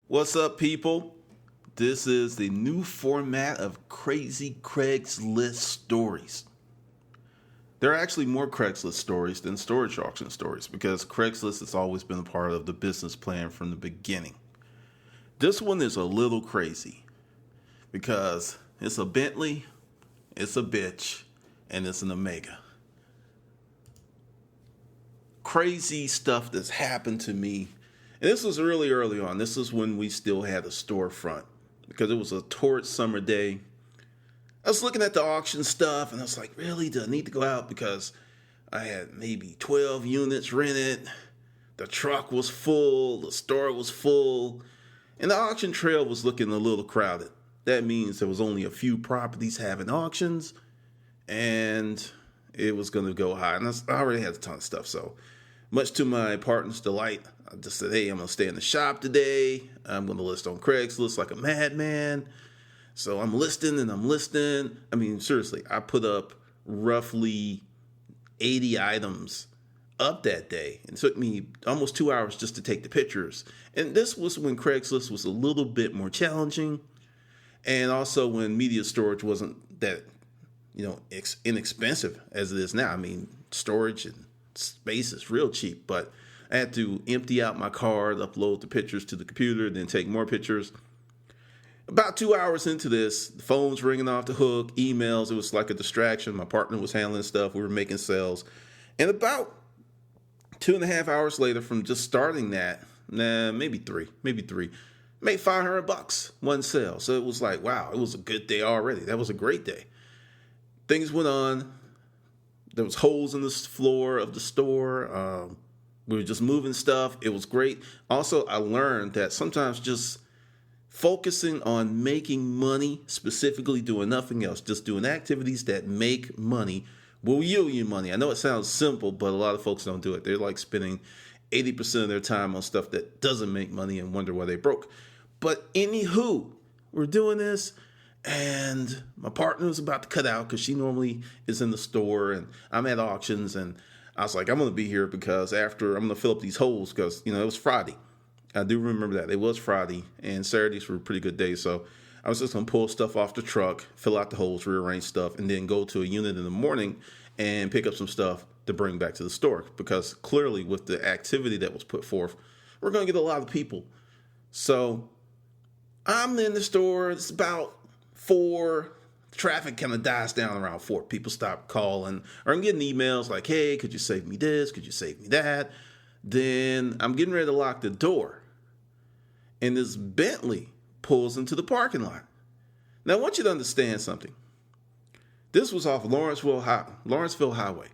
What's up, people? This is the new format of Crazy Craigslist Stories. There are actually more Craigslist stories than storage auction stories because Craigslist has always been a part of the business plan from the beginning. This one is a little crazy because it's a Bentley, it's a bitch, and it's an Omega. Crazy stuff that's happened to me. And this was really early on. This is when we still had a storefront because it was a torrid summer day. I was looking at the auction stuff and I was like, really, do I need to go out? Because I had maybe 12 units rented. The truck was full. The store was full. And the auction trail was looking a little crowded. That means there was only a few properties having auctions and it was going to go high. And I already had a ton of stuff. So much to my partner's delight, I just said, hey, I'm going to stay in the shop today. I'm going to list on Craigslist like a madman. So I'm listing and I'm listing. I mean, seriously, I put up roughly 80 items up that day. It took me almost 2 hours just to take the pictures. And this was when Craigslist was a little bit more challenging. And also when media storage wasn't that, inexpensive as it is now. I mean, storage and space is real cheap, but I had to empty out my card, upload the pictures to the computer, then take more pictures. About 2 hours into this, the phone's ringing off the hook, emails. It was like a distraction. My partner was handling stuff. We were making sales. And about 2.5 hours later from just starting that, maybe three, made $500 one sale. So it was like, wow, it was a good day already. That was a great day. Things went on. There was holes in the floor of the store. We were just moving stuff. It was great. Also, I learned that sometimes just focusing on making money, specifically doing nothing else, just doing activities that make money, will yield you money. I know it sounds simple, but a lot of folks don't do it. They're like spending 80% of their time on stuff that doesn't make money and wonder why they broke. But anywho, we're doing this. And my partner was about to cut out because she normally is in the store and I'm at auctions. And I was like, I'm going to be here because after I'm going to fill up these holes because, it was Friday. I do remember that. It was Friday and Saturdays were pretty good days. So I was just going to pull stuff off the truck, fill out the holes, rearrange stuff, and then go to a unit in the morning and pick up some stuff to bring back to the store. Because clearly with the activity that was put forth, we're going to get a lot of people. So I'm in the store. It's about 4, traffic kind of dies down around 4. People stop calling, or I'm getting emails like, hey, could you save me this? Could you save me that? Then I'm getting ready to lock the door. And this Bentley pulls into the parking lot. Now, I want you to understand something. This was off Lawrenceville Highway.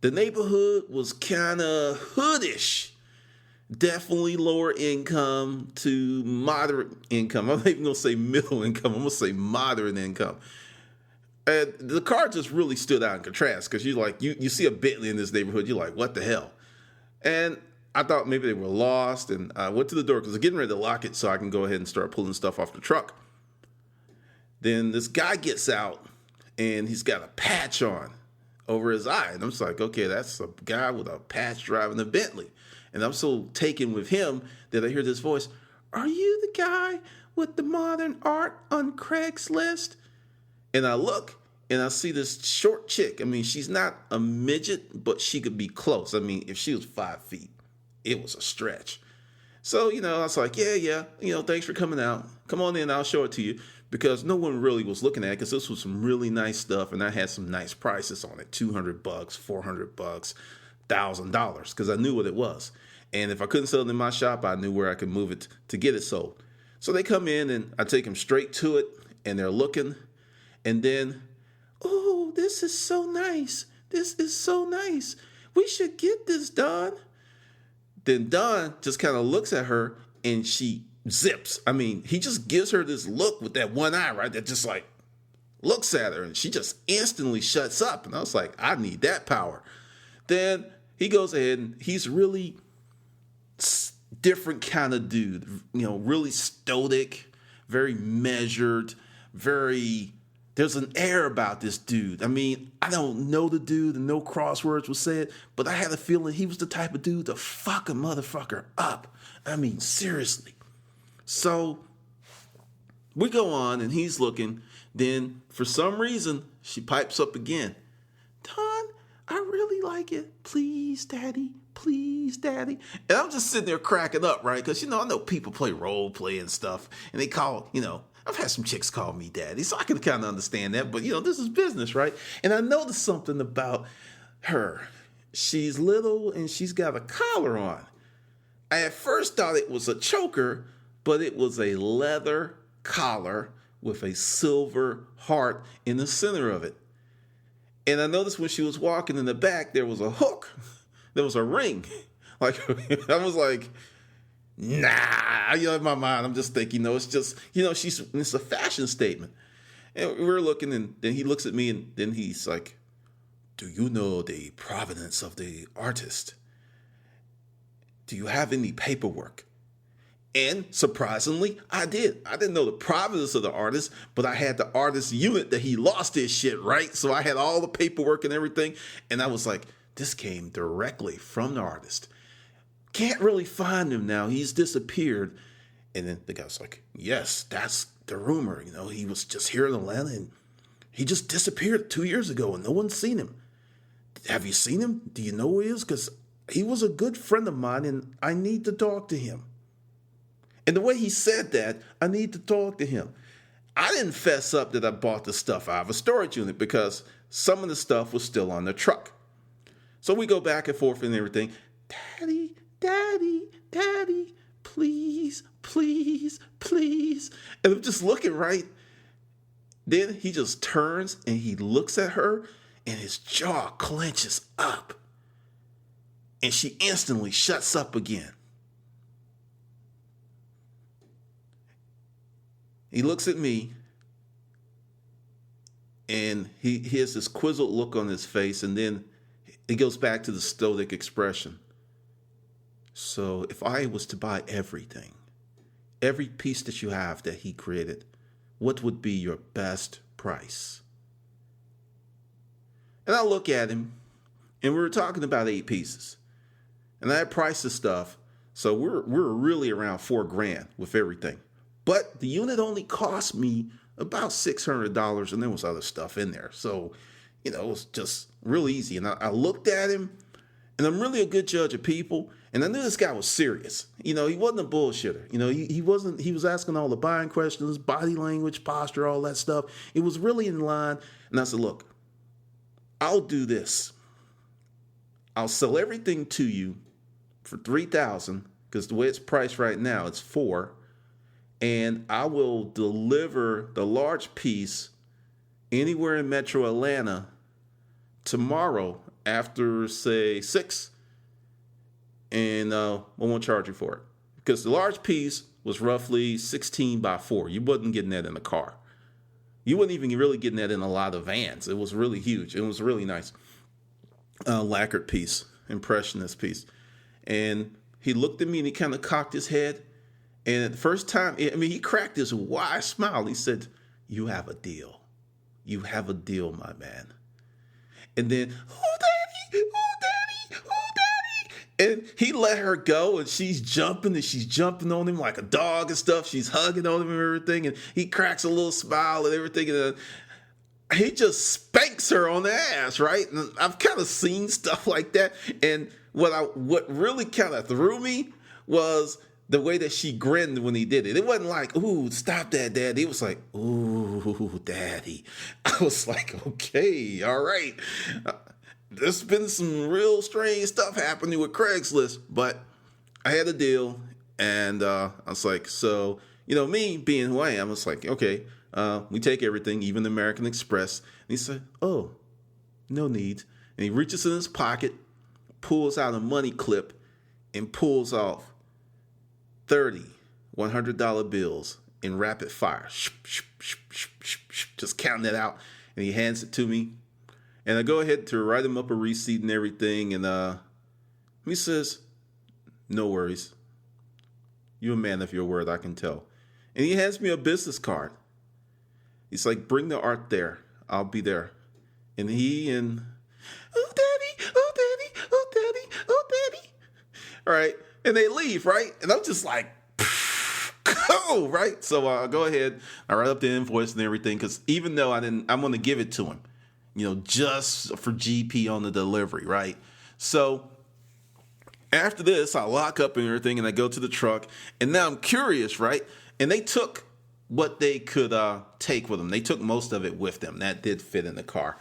The neighborhood was kind of hoodish. Definitely lower income to moderate income. I'm not even going to say middle income. I'm going to say moderate income. And the car just really stood out in contrast because you see a Bentley in this neighborhood. You're like, what the hell? And I thought maybe they were lost. And I went to the door because I was getting ready to lock it so I can go ahead and start pulling stuff off the truck. Then this guy gets out and he's got a patch on over his eye. And I'm just like, okay, that's a guy with a patch driving a Bentley. And I'm so taken with him that I hear this voice, are you the guy with the modern art on Craigslist? And I look and I see this short chick. I mean, she's not a midget, but she could be close. I mean, if she was 5 feet, it was a stretch. So, I was like, yeah, thanks for coming out. Come on in, I'll show it to you. Because no one really was looking at it because this was some really nice stuff. And I had some nice prices on it, $200, $400, $1,000, because I knew what it was. And if I couldn't sell it in my shop, I knew where I could move it to get it sold. So they come in and I take them straight to it and they're looking. And then, oh, this is so nice. This is so nice. We should get this, Dawn. Then Dawn just kind of looks at her and she zips. I mean, he just gives her this look with that one eye, right? That just like looks at her and she just instantly shuts up. And I was like, I need that power. Then he goes ahead and he's really different kind of dude, really stoic, very measured, there's an air about this dude. I mean, I don't know the dude and no crosswords was said, but I had a feeling he was the type of dude to fuck a motherfucker up. I mean, seriously. So we go on and he's looking. Then for some reason, she pipes up again. Don, I really like it. Please, Daddy. Please, Daddy. And I'm just sitting there cracking up, right? Because, I know people play role play and stuff. And they call, I've had some chicks call me Daddy. So I can kind of understand that. But, this is business, right? And I noticed something about her. She's little and she's got a collar on. I at first thought it was a choker, but it was a leather collar with a silver heart in the center of it. And I noticed when she was walking in the back, there was a hook. There was a ring. Like, I was like, nah. In my mind, I'm just thinking, it's just, it's a fashion statement. And we're looking, and then he looks at me, and then he's like, do you know the provenance of the artist? Do you have any paperwork? And surprisingly, I did. I didn't know the provenance of the artist, but I had the artist unit that he lost his shit, right? So I had all the paperwork and everything. And I was like, this came directly from the artist. Can't really find him now. He's disappeared. And then the guy's like, yes, that's the rumor. He was just here in Atlanta and he just disappeared 2 years ago and no one's seen him. Have you seen him? Do you know who he is? Because he was a good friend of mine and I need to talk to him. And the way he said that, I need to talk to him. I didn't fess up that I bought the stuff out of a storage unit because some of the stuff was still on the truck. So we go back and forth and everything. Daddy, Daddy, Daddy, please, please, please. And I'm just looking, right? Then he just turns and he looks at her and his jaw clenches up. And she instantly shuts up again. He looks at me and he has this quizzled look on his face, and then it goes back to the stoic expression. So if I was to buy everything, every piece that you have that he created, what would be your best price? And I look at him, and we were talking about 8 pieces. And I priced the stuff, so we're really around $4,000 with everything. But the unit only cost me about $600, and there was other stuff in there. So, it was just real easy. And I looked at him, and I'm really a good judge of people. And I knew this guy was serious. He wasn't a bullshitter. He was asking all the buying questions, body language, posture, all that stuff. It was really in line. And I said, look, I'll do this. I'll sell everything to you for $3,000, because the way it's priced right now, it's $4,000. And I will deliver the large piece anywhere in Metro Atlanta tomorrow after, say, 6. And I won't charge you for it. Because the large piece was roughly 16 by 4. You wasn't getting that in a car. You wasn't even really getting that in a lot of vans. It was really huge. It was really nice. Lacquered piece, impressionist piece. And he looked at me and he kind of cocked his head. And at the first time, he cracked this wide smile. He said, you have a deal. You have a deal, my man. And then, oh, Daddy, oh, Daddy, oh, Daddy. And he let her go, and she's jumping on him like a dog and stuff. She's hugging on him and everything. And he cracks a little smile and everything. And he just spanks her on the ass, right? And I've kind of seen stuff like that. And what really kind of threw me was the way that she grinned when he did it. It wasn't like, ooh, stop that, Daddy. It was like, ooh, Daddy. I was like, okay, all right. There's been some real strange stuff happening with Craigslist, but I had a deal, and I was like, so, me being who I am, I was like, okay, we take everything, even the American Express. And he said, oh, no need. And he reaches in his pocket, pulls out a money clip, and pulls off 30 $100 bills in rapid fire. Just counting it out. And he hands it to me. And I go ahead to write him up a receipt and everything. And he says, no worries. You're a man of your word, I can tell. And he hands me a business card. He's like, bring the art there. I'll be there. And oh, Daddy, oh, Daddy, oh, Daddy, oh, Daddy. All right. And they leave, right? And I'm just like, Cool, right? So I go ahead, I write up the invoice and everything, because even though I'm going to give it to him, just for GP on the delivery, right? So after this, I lock up and everything, and I go to the truck, and now I'm curious, right? And they took what they could take with them. They took most of it with them. That did fit in the car.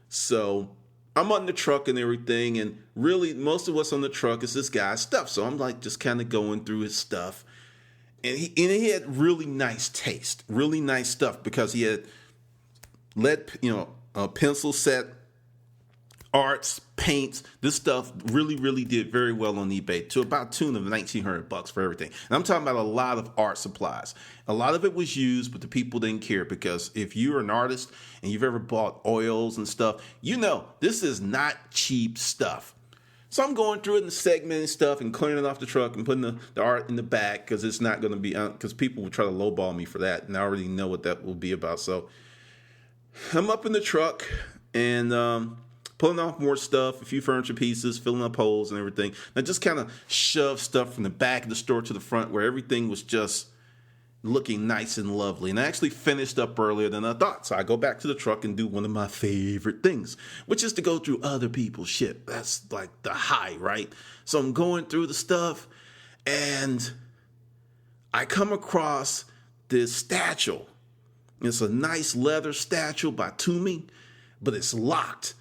So I'm on the truck and everything, and really most of what's on the truck is this guy's stuff. So I'm like just kind of going through his stuff. And he had really nice taste, really nice stuff, because he had a pencil set, arts, paints. This stuff really, really did very well on eBay, to about tune of $1,900 for everything. And I'm talking about a lot of art supplies. A lot of it was used, but the people didn't care, because if you're an artist and you've ever bought oils and stuff, this is not cheap stuff. So I'm going through it in the segment and stuff and clearing it off the truck and putting the art in the back, because it's not going to be, because people will try to lowball me for that, and I already know what that will be about. So I'm up in the truck and pulling off more stuff, a few furniture pieces, filling up holes and everything. And I just kind of shoved stuff from the back of the store to the front, where everything was just looking nice and lovely. And I actually finished up earlier than I thought. So I go back to the truck and do one of my favorite things, which is to go through other people's shit. That's like the high, right? So I'm going through the stuff, and I come across this statue. It's a nice leather statue by Toomey, but it's locked.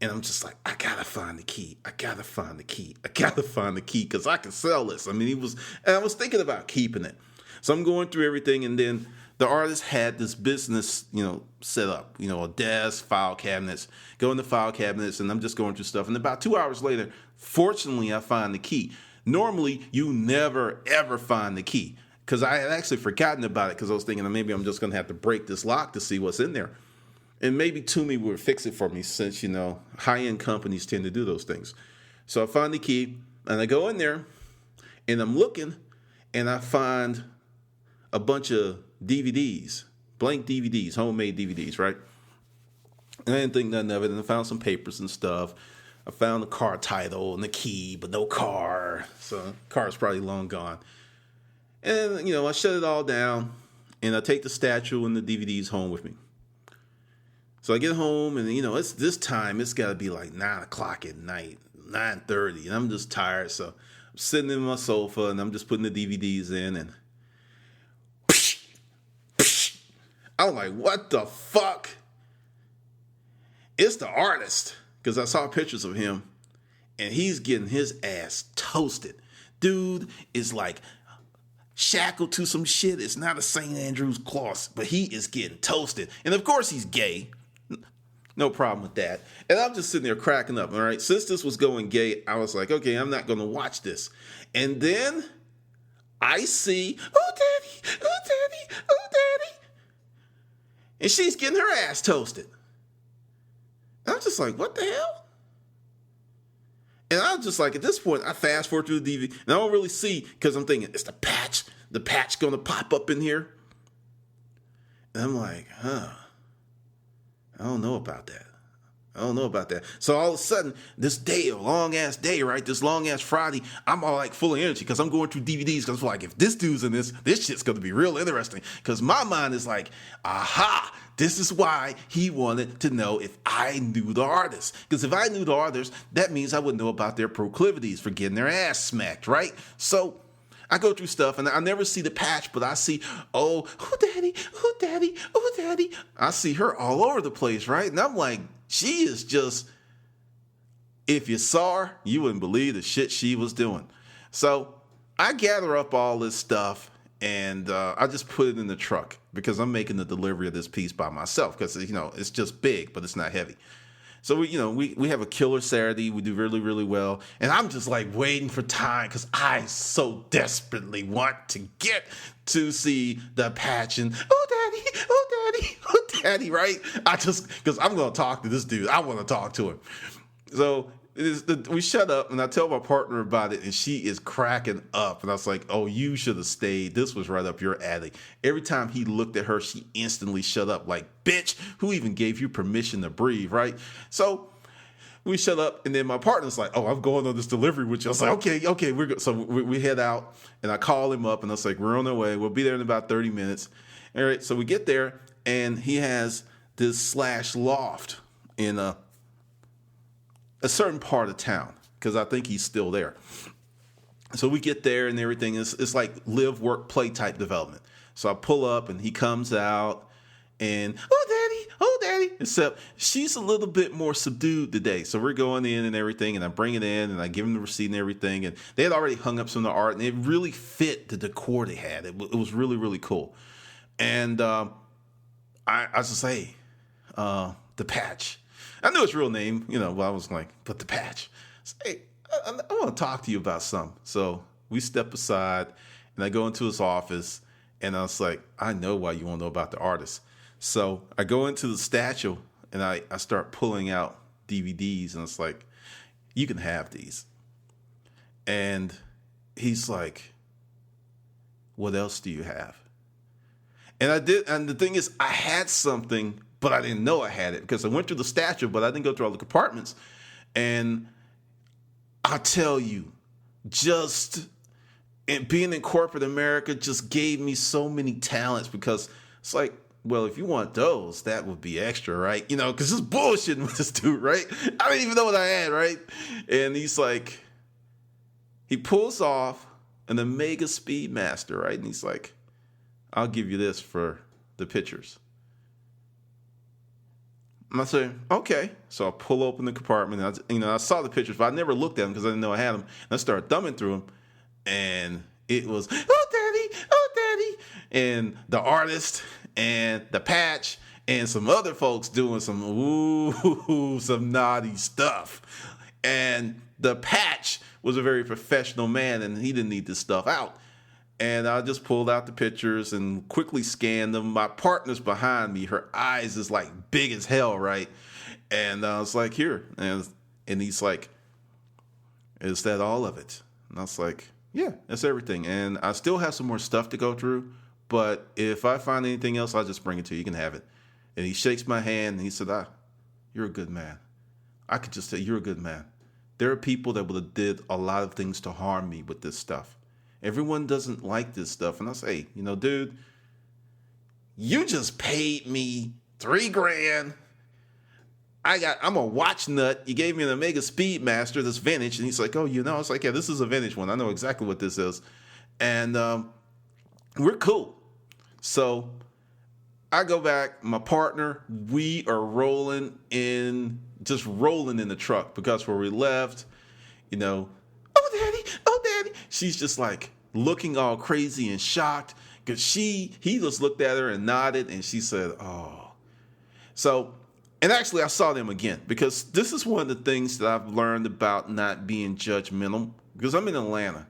And I'm just like, I gotta find the key. I gotta find the key. I gotta find the key, because I can sell this. I mean, I was thinking about keeping it. So I'm going through everything, and then the artist had this business, set up, a desk, file cabinets, go in the file cabinets, and I'm just going through stuff. And about 2 hours later, fortunately, I find the key. Normally, you never, ever find the key, because I had actually forgotten about it, because I was thinking maybe I'm just going to have to break this lock to see what's in there. And maybe Toomey would fix it for me, since, high-end companies tend to do those things. So I find the key, and I go in there, and I'm looking, and I find a bunch of DVDs, blank DVDs, homemade DVDs, right? And I didn't think nothing of it. And I found some papers and stuff. I found the car title and the key, but no car. So the car's probably long gone. And, I shut it all down, and I take the statue and the DVDs home with me. So I get home, and, it's this time, it's got to be like 9 o'clock at night, 9:30, and I'm just tired. So I'm sitting in my sofa, and I'm just putting the DVDs in, and I'm like, what the fuck? It's the artist, because I saw pictures of him, and he's getting his ass toasted. Dude is like shackled to some shit. It's not a St. Andrew's cross, but he is getting toasted. And of course he's gay. No problem with that. And I'm just sitting there cracking up, all right? Since this was going gay, I was like, okay, I'm not going to watch this. And then I see, oh, daddy, oh, daddy, oh, daddy. And she's getting her ass toasted. And I'm just like, what the hell? And I'm just like, at this point, I fast forward through the DVD, and I don't really see, because I'm thinking, is the patch going to pop up in here? And I'm like, I don't know about that. So all of a sudden, this day, a long-ass day, right? This long-ass Friday, I'm all like full of energy, because I'm going through DVDs, because I'm like, if this dude's in this shit's going to be real interesting. Because my mind is like, aha, this is why he wanted to know if I knew the artist. Because if I knew the artist, that means I would know about their proclivities for getting their ass smacked, right? So I go through stuff, and I never see the patch, but I see, oh, daddy, oh, daddy, oh, daddy. I see her all over the place, right? And I'm like, she is just, if you saw her, you wouldn't believe the shit she was doing. So I gather up all this stuff, and I just put it in the truck, because I'm making the delivery of this piece by myself, because, it's just big, but it's not heavy. So we have a killer Saturday. We do really, really well. And I'm just like waiting for time, because I so desperately want to get to see the patch. And oh, daddy, right? Because I'm going to talk to this dude. I want to talk to him. So we shut up, and I tell my partner about it, and she is cracking up. And I was like, oh, you should have stayed. This was right up your alley. Every time he looked at her, she instantly shut up. Like, bitch, who even gave you permission to breathe, right? So we shut up, and then my partner's like, "Oh, I'm going on this delivery with you." I was like, "Okay, we're good." So we head out, and I call him up, and I was like, "We're on our way. We'll be there in about 30 minutes." All right, so we get there, and he has this slash loft in a certain part of town, because I think he's still there. So we get there, and everything it's like live, work, play type development. So I pull up, and he comes out, and oh daddy, except she's a little bit more subdued today. So we're going in and everything, and I bring it in, and I give him the receipt and everything, and they had already hung up some of the art, and it really fit the decor they had. It was really, really cool. And I was just hey, the Patch. I knew his real name, but I was like, but the Patch. So, hey, I want to talk to you about something. So we step aside, and I go into his office, and I was like, I know why you want to know about the artist. So I go into the statue, and I start pulling out DVDs, and it's like, you can have these. And he's like, what else do you have? And I did, and the thing is, I had something, but I didn't know I had it, because I went through the statue, but I didn't go through all the compartments. And I tell you, and being in corporate America just gave me so many talents, because it's like, well, if you want those, that would be extra, right? Because it's bullshitting with this dude, right? I didn't even know what I had, right? And he's like, he pulls off an Omega Speedmaster, right? And he's like, I'll give you this for the pictures. And I say, okay. So I pull open the compartment, and I saw the pictures, but I never looked at them because I didn't know I had them. And I started thumbing through them, and it was, oh, daddy, and the artist, and the Patch, and some other folks doing some naughty stuff. And the Patch was a very professional man, and he didn't need this stuff out. And I just pulled out the pictures and quickly scanned them. My partner's behind me. Her eyes is like big as hell, right? And I was like, here. And he's like, is that all of it? And I was like, yeah, that's everything. And I still have some more stuff to go through, but if I find anything else, I'll just bring it to you. You can have it. And he shakes my hand, and he said, you're a good man. I could just say, you're a good man. There are people that would have did a lot of things to harm me with this stuff. Everyone doesn't like this stuff. And I say, dude, you just paid me $3,000. I'm a watch nut. You gave me an Omega Speedmaster, this vintage. And he's like, oh, I was like, yeah, this is a vintage one. I know exactly what this is. And we're cool. So I go back, my partner, we are rolling in the truck, because where we left, oh daddy. She's just like looking all crazy and shocked, because he just looked at her and nodded, and she said, oh. So, and actually I saw them again, because this is one of the things that I've learned about not being judgmental, because I'm in Atlanta,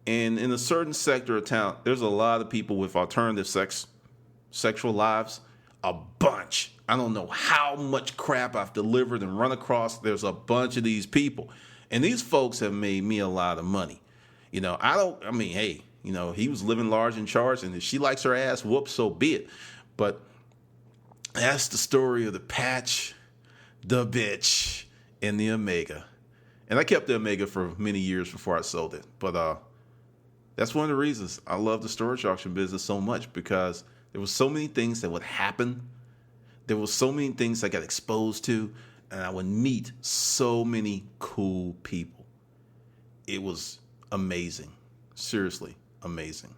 and in a certain sector of town, there's a lot of people with alternative sexual lives, a bunch. I don't know how much crap I've delivered and run across. There's a bunch of these people. And these folks have made me a lot of money. He was living large in charge, and if she likes her ass whooped, so be it. But that's the story of the Patch, the bitch, and the Omega. And I kept the Omega for many years before I sold it. But that's one of the reasons I love the storage auction business so much, because there was so many things that would happen. There was so many things I got exposed to, and I would meet so many cool people. It was amazing. Seriously amazing.